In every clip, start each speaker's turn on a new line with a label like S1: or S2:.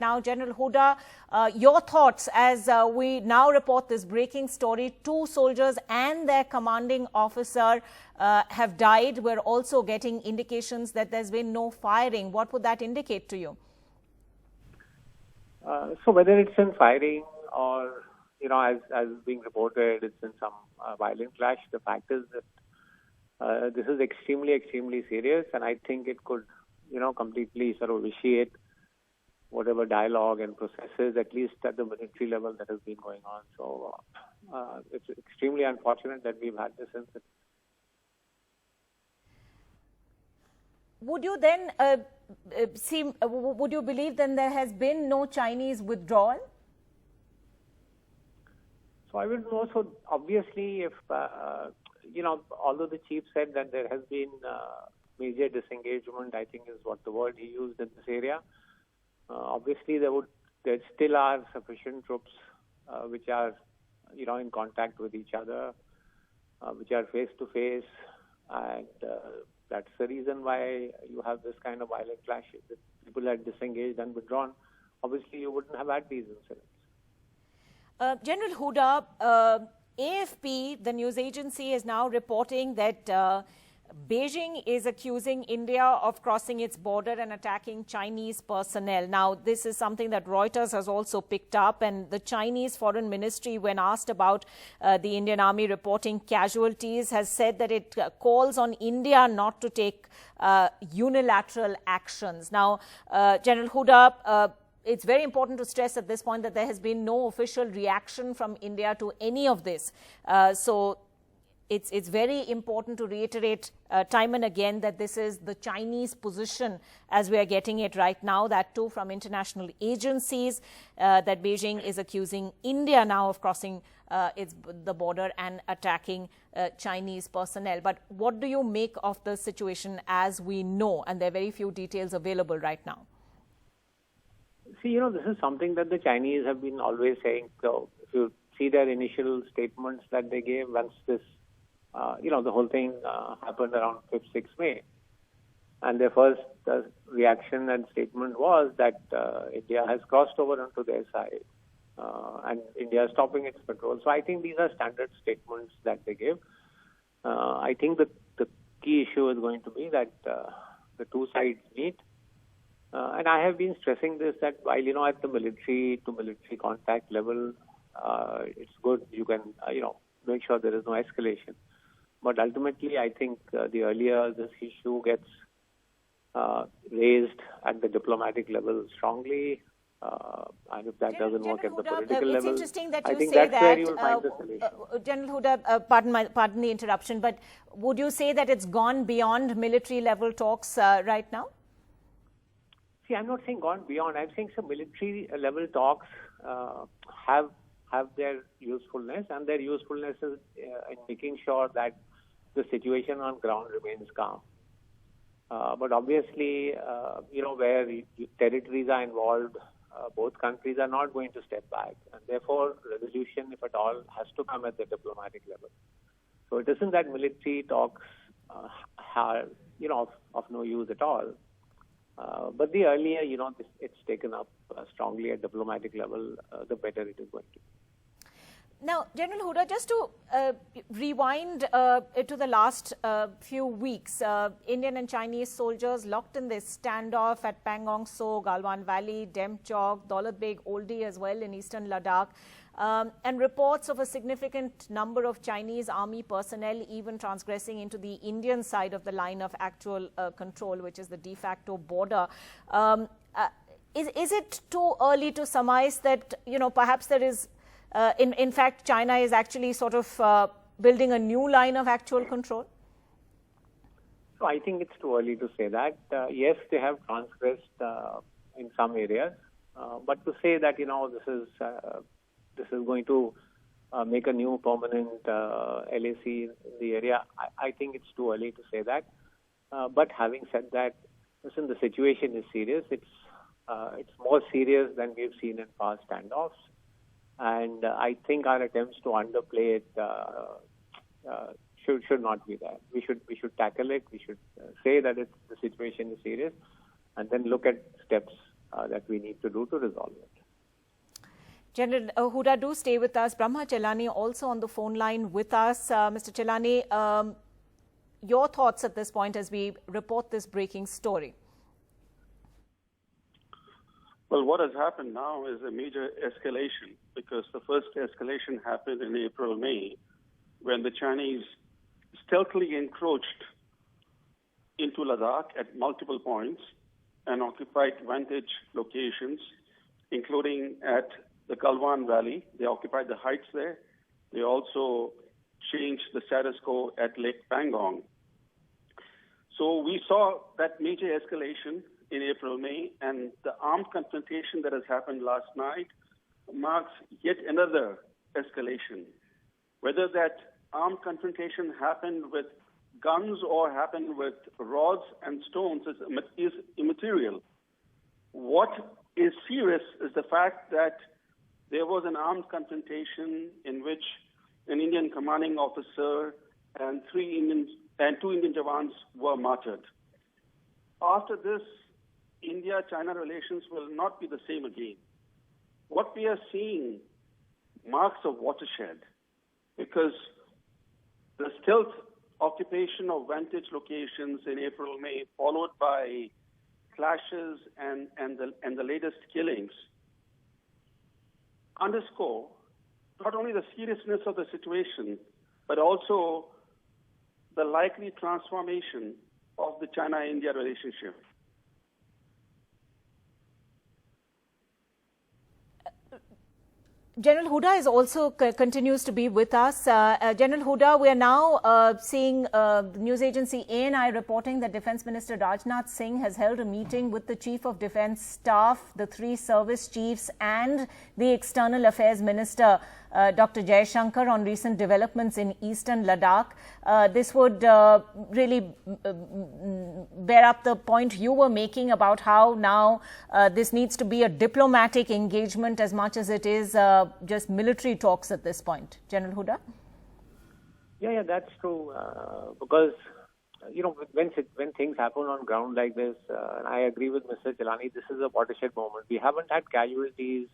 S1: now. General Huda, your thoughts as we now report this breaking story. 2 soldiers and their commanding officer have died. We're also getting indications that there's been no firing. What would that indicate to you?
S2: So whether it's in firing or, as being reported, it's in some violent clash, the fact is that this is extremely, extremely serious, and I think it could, completely sort of vitiate whatever dialogue and processes, at least at the military level, that has been going on. So it's extremely unfortunate that we've had this incident.
S1: Would you then would you believe then there has been no Chinese withdrawal?
S2: So I would know. So obviously, if although the chief said that there has been major disengagement, I think is what the word he used in this area. Obviously, there still are sufficient troops which are, in contact with each other, which are face to face, and that's the reason why you have this kind of violent clashes. If people had disengaged and withdrawn, obviously you wouldn't have had these incidents.
S1: General Huda, AFP, the news agency, is now reporting that Beijing is accusing India of crossing its border and attacking Chinese personnel. Now, this is something that Reuters has also picked up, and the Chinese Foreign Ministry, when asked about the Indian Army reporting casualties, has said that it calls on India not to take unilateral actions. Now, General Huda, it's very important to stress at this point that there has been no official reaction from India to any of this. So it's very important to reiterate time and again that this is the Chinese position as we are getting it right now, that too from international agencies, that Beijing is accusing India now of crossing the border and attacking Chinese personnel. But what do you make of the situation as we know? And there are very few details available right now.
S2: See, this is something that the Chinese have been always saying. So if you see their initial statements that they gave once this, the whole thing happened around 5th, 6th May. And their first reaction and statement was that India has crossed over onto their side and India is stopping its patrol. So I think these are standard statements that they give. I think the key issue is going to be that the two sides meet. And I have been stressing this, that while, at the military to military contact level, it's good, you can, make sure there is no escalation. But ultimately, I think the earlier this issue gets raised at the diplomatic level strongly, and if that doesn't work at the political level,
S1: it's interesting that you
S2: I think
S1: say
S2: that's where you will find the solution.
S1: General Huda, pardon the interruption, but would you say that it's gone beyond military level talks right now?
S2: See, I'm not saying gone beyond. I'm saying some military level talks have their usefulness, and their usefulness is in making sure that the situation on ground remains calm. But obviously, where territories are involved, both countries are not going to step back, and therefore resolution, if at all, has to come at the diplomatic level. So it isn't that military talks are, of no use at all. But the earlier, it's taken up strongly at diplomatic level, the better it is going to be.
S1: Now, General Huda, just to rewind to the last few weeks, Indian and Chinese soldiers locked in this standoff at Pangong So, Galwan Valley, Demchok, Daulat Beg Oldi as well in eastern Ladakh. And reports of a significant number of Chinese army personnel even transgressing into the Indian side of the line of actual control, which is the de facto border. Is it too early to surmise that, perhaps there is, in fact, China is actually sort of building a new line of actual control?
S2: So I think it's too early to say that. Yes, they have transgressed in some areas, but to say that, this is going to make a new permanent LAC in the area, I think it's too early to say that. But having said that, listen, the situation is serious. It's more serious than we've seen in past standoffs. And I think our attempts to underplay it should not be there. We should tackle it. We should say that the situation is serious, and then look at steps that we need to do to resolve it.
S1: General Hooda, do stay with us. Brahma Chelani also on the phone line with us. Mr. Chelani, your thoughts at this point as we report this breaking story?
S3: Well, what has happened now is a major escalation, because the first escalation happened in April, May, when the Chinese stealthily encroached into Ladakh at multiple points and occupied vantage locations, including at the Galwan Valley. They occupied the heights there. They also changed the status quo at Lake Pangong. So we saw that major escalation in April, May, and the armed confrontation that has happened last night marks yet another escalation. Whether that armed confrontation happened with guns or happened with rods and stones is immaterial. What is serious is the fact that there was an armed confrontation in which an Indian commanding officer and two Indian Jawans were martyred. After this, India-China relations will not be the same again. What we are seeing marks a watershed, because the stealth occupation of vantage locations in April, May, followed by clashes and the latest killings, underscore not only the seriousness of the situation, but also the likely transformation of the China-India relationship.
S1: General Hooda is also continues to be with us. General Hooda, we are now seeing the news agency ANI reporting that Defence Minister Rajnath Singh has held a meeting with the Chief of Defence Staff, the 3 service chiefs and the External Affairs Minister, Dr. Jaishankar, on recent developments in eastern Ladakh. This would really bear up the point you were making about how now this needs to be a diplomatic engagement as much as it is just military talks at this point. General Hooda?
S2: Yeah, that's true. Because, when things happen on ground like this, and I agree with Mr. Chelani, this is a watershed moment. We haven't had casualties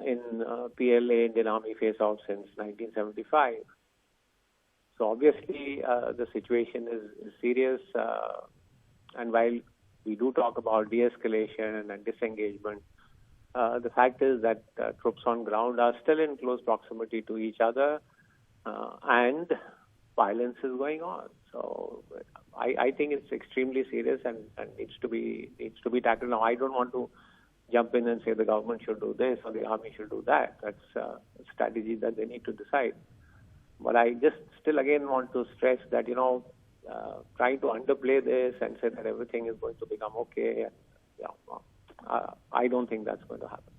S2: in PLA, Indian Army face-off since 1975. So obviously the situation is serious, and while we do talk about de-escalation and disengagement, the fact is that troops on ground are still in close proximity to each other, and violence is going on. So I think it's extremely serious and needs to be tackled. Now, I don't want to jump in and say the government should do this or the army should do that. That's a strategy that they need to decide. But I just still again want to stress that, trying to underplay this and say that everything is going to become okay, I don't think that's going to happen.